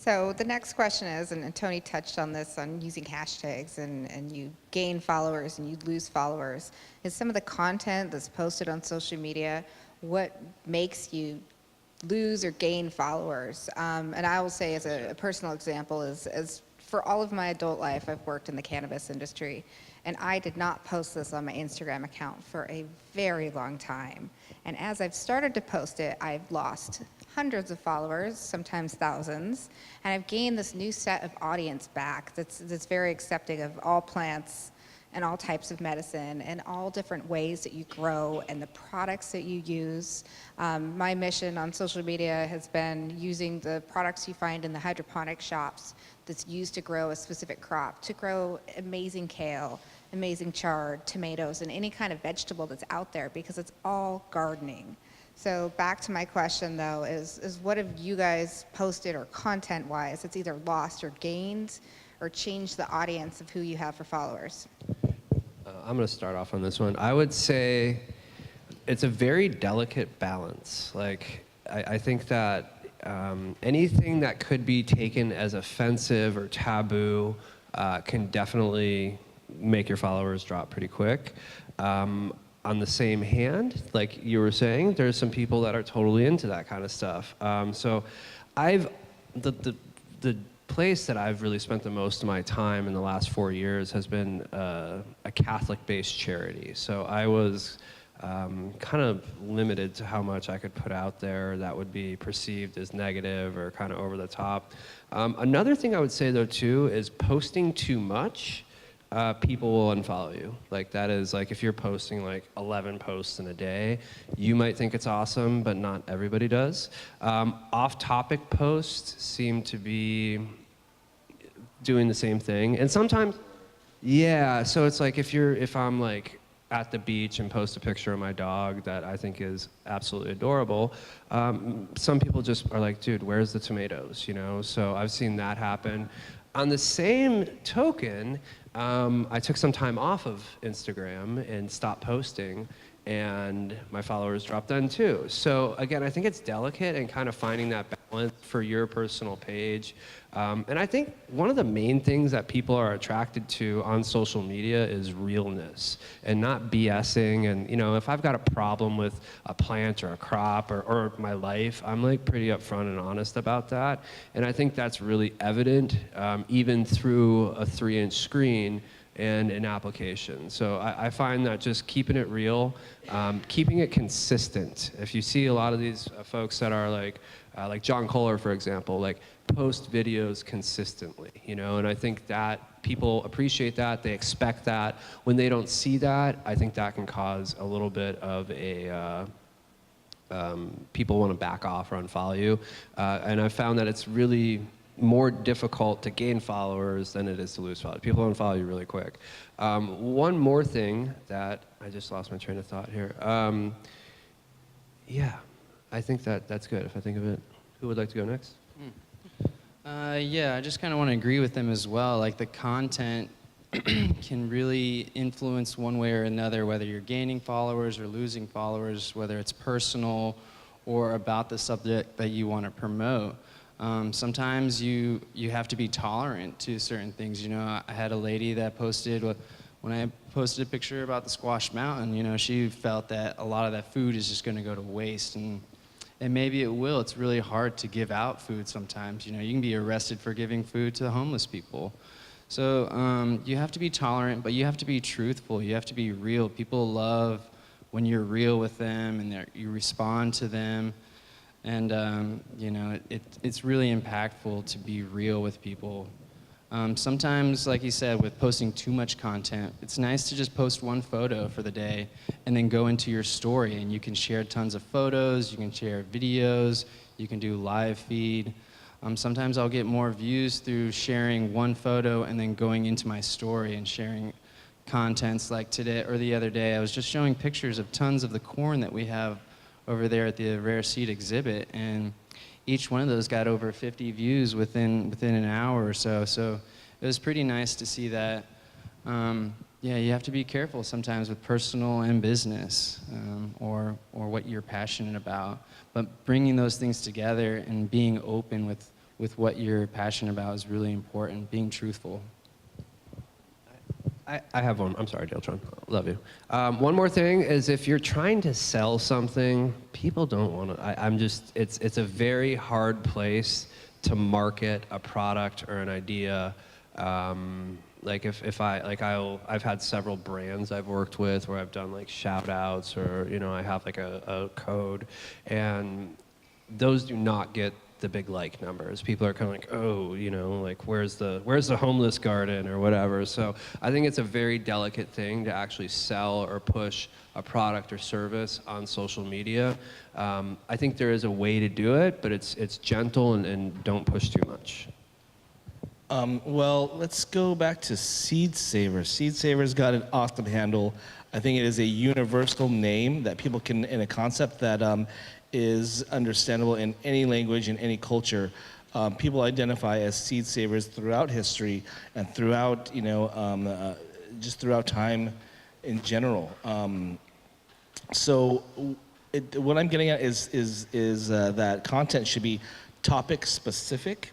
So the next question is, and Tony touched on this, on using hashtags, and you gain followers and you lose followers, is some of the content that's posted on social media what makes you lose or gain followers? And I will say, as a personal example, is as for all of my adult life, I've worked in the cannabis industry, and I did not post this on my Instagram account for a very long time. And as I've started to post it, I've lost hundreds of followers, sometimes thousands, and I've gained this new set of audience back that's very accepting of all plants and all types of medicine and all different ways that you grow and the products that you use. My mission on social media has been using the products you find in the hydroponic shops that's used to grow a specific crop, to grow amazing kale, amazing chard, tomatoes, and any kind of vegetable that's out there, because it's all gardening. So back to my question, though, is what have you guys posted, or content-wise, it's either lost or gained or changed the audience of who you have for followers? I'm going to start off on this one. I would say it's a very delicate balance. Like, I think that anything that could be taken as offensive or taboo can definitely make your followers drop pretty quick. On the same hand, like you were saying, there's some people that are totally into that kind of stuff. So the place that I've really spent the most of my time in the last 4 years has been a Catholic-based charity. So I was kind of limited to how much I could put out there that would be perceived as negative or kind of over the top. Another thing I would say, though, too, is posting too much, people will unfollow you. Like, that is, like, if you're posting like 11 posts in a day, you might think it's awesome, but not everybody does. Off-topic posts seem to be doing the same thing. And sometimes, yeah, so it's like if I'm like at the beach and post a picture of my dog that I think is absolutely adorable, some people just are like, dude, where's the tomatoes, you know? So I've seen that happen. On the same token, I took some time off of Instagram and stopped posting, and my followers dropped then too. So again, I think it's delicate and kind of finding that balance for your personal page. And I think one of the main things that people are attracted to on social media is realness and not BSing. And, you know, if I've got a problem with a plant or a crop or my life, I'm like pretty upfront and honest about that. And I think that's really evident even through a 3-inch screen and an application. So I find that just keeping it real, keeping it consistent. If you see a lot of these folks that are like John Kohler, for example, like post videos consistently, you know, and I think that people appreciate that, they expect that. When they don't see that, I think that can cause a little bit of a, people want to back off or unfollow you. And I found that it's really more difficult to gain followers than it is to lose followers. People don't follow you really quick. One more thing that, I just lost my train of thought here. Yeah, I think that's good if I think of it. Who would like to go next? Yeah, I just kind of want to agree with them as well. Like, the content can really influence one way or another, whether you're gaining followers or losing followers, whether it's personal or about the subject that you want to promote. Sometimes you have to be tolerant to certain things. You know, I had a lady that posted, when I posted a picture about the Squash Mountain, you know, she felt that a lot of that food is just going to go to waste, and maybe it will. It's really hard to give out food sometimes. You know, you can be arrested for giving food to homeless people. So you have to be tolerant, but you have to be truthful. You have to be real. People love when you're real with them and you respond to them. And, you know, it's really impactful to be real with people. Sometimes, like you said, with posting too much content, it's nice to just post one photo for the day and then go into your story, and you can share tons of photos, you can share videos, you can do live feed. Sometimes I'll get more views through sharing one photo and then going into my story and sharing contents. Like today or the other day, I was just showing pictures of tons of the corn that we have over there at the Rare Seed exhibit, and each one of those got over 50 views within an hour or so. So it was pretty nice to see that. Yeah, you have to be careful sometimes with personal and business, or what you're passionate about. But bringing those things together and being open with with what you're passionate about is really important, being truthful. I have one. I'm sorry, Daletron. Love you. One more thing is if you're trying to sell something, people don't want to. It's a very hard place to market a product or an idea. Like I've had several brands I've worked with where I've done like shout outs, or, I have like a code, and those do not get the big like numbers. People are kind of like, oh, like where's the homeless garden or whatever. So I think it's a very delicate thing to actually sell or push a product or service on social media. I think there is a way to do it, but it's gentle and don't push too much. Well, let's go back to Seed Saver. Seed Saver's got an awesome handle. I think it is a universal name that people can, in a concept that is understandable in any language, in any culture. People identify as seed savers throughout history and throughout, just throughout time in general. What I'm getting at is that content should be topic specific,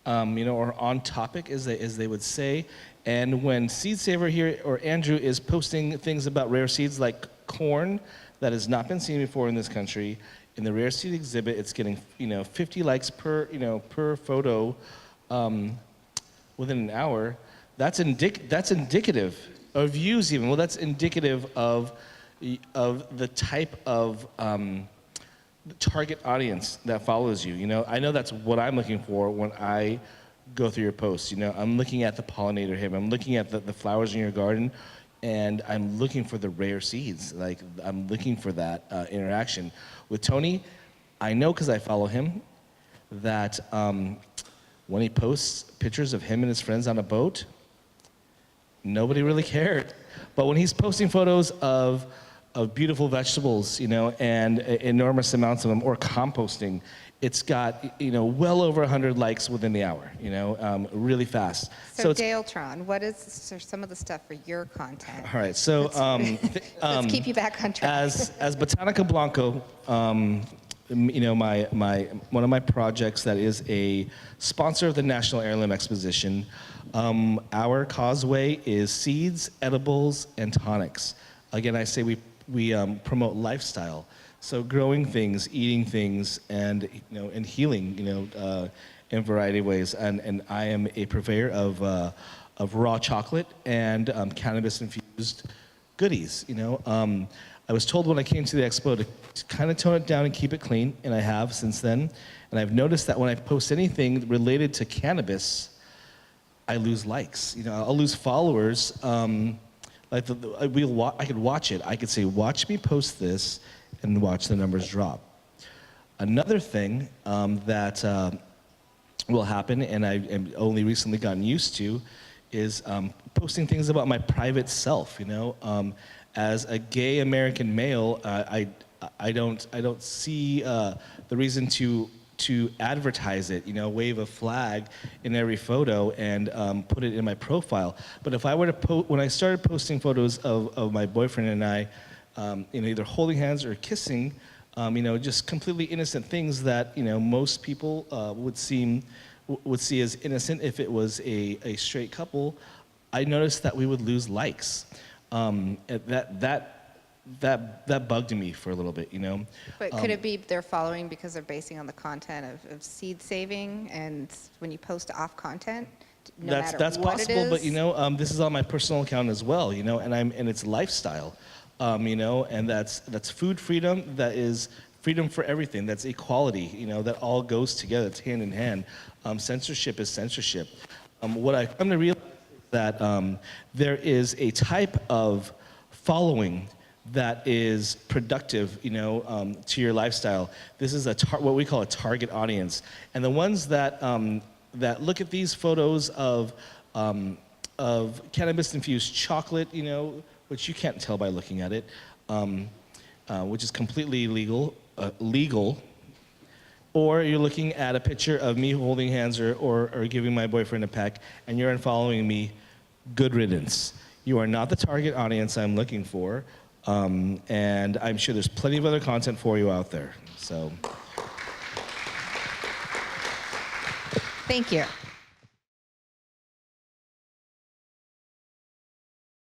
or on topic, as they would say. And when Seed Saver here, or Andrew, is posting things about rare seeds like corn that has not been seen before in this country, in the rare seed exhibit, it's getting 50 likes per photo within an hour. That's indicative of views even. Well, that's indicative of the type of target audience that follows you. I know that's what I'm looking for when I go through your posts. I'm looking at the pollinator here. I'm looking at the flowers in your garden, and I'm looking for the rare seeds. Like, I'm looking for that interaction. With Tony, I know because I follow him, that when he posts pictures of him and his friends on a boat, nobody really cared. But when he's posting photos of beautiful vegetables, and enormous amounts of them, or composting, it's got, well over 100 likes within the hour, really fast. So Daletron, what is some of the stuff for your content? All right, so let's keep you back on track. As Botanica Blanco, one of my projects that is a sponsor of the National Heirloom Exposition, our causeway is seeds, edibles, and tonics. Again, I say we promote lifestyle. So growing things, eating things, and and healing, in a variety of ways. And I am a purveyor of raw chocolate and cannabis-infused goodies. I was told when I came to the expo to kind of tone it down and keep it clean, and I have since then. And I've noticed that when I post anything related to cannabis, I lose likes. I'll lose followers. I could watch it. I could say, watch me post this, and watch the numbers drop. Another thing that will happen, and I've only recently gotten used to, is posting things about my private self. As a gay American male, I don't see the reason to advertise it, wave a flag in every photo and put it in my profile. But if I were to when I started posting photos of my boyfriend and I, either holding hands or kissing, just completely innocent things that most people would see as innocent if it was a straight couple, I noticed that we would lose likes. That bugged me for a little bit, But could it be they're following because they're basing on the content of seed saving, and when you post off content, no matter that's what possible, it is? but this is on my personal account as well, and it's lifestyle, and that's food freedom, that is freedom for everything, that's equality, that all goes together, it's hand in hand. Censorship is censorship. What I come to realize is that there is a type of following that is productive, to your lifestyle. This is what we call a target audience, and the ones that look at these photos of cannabis-infused chocolate, which you can't tell by looking at it, which is completely legal, or you're looking at a picture of me holding hands or giving my boyfriend a peck, and you're unfollowing me, good riddance. You are not the target audience I'm looking for. And I'm sure there's plenty of other content for you out there. So. Thank you.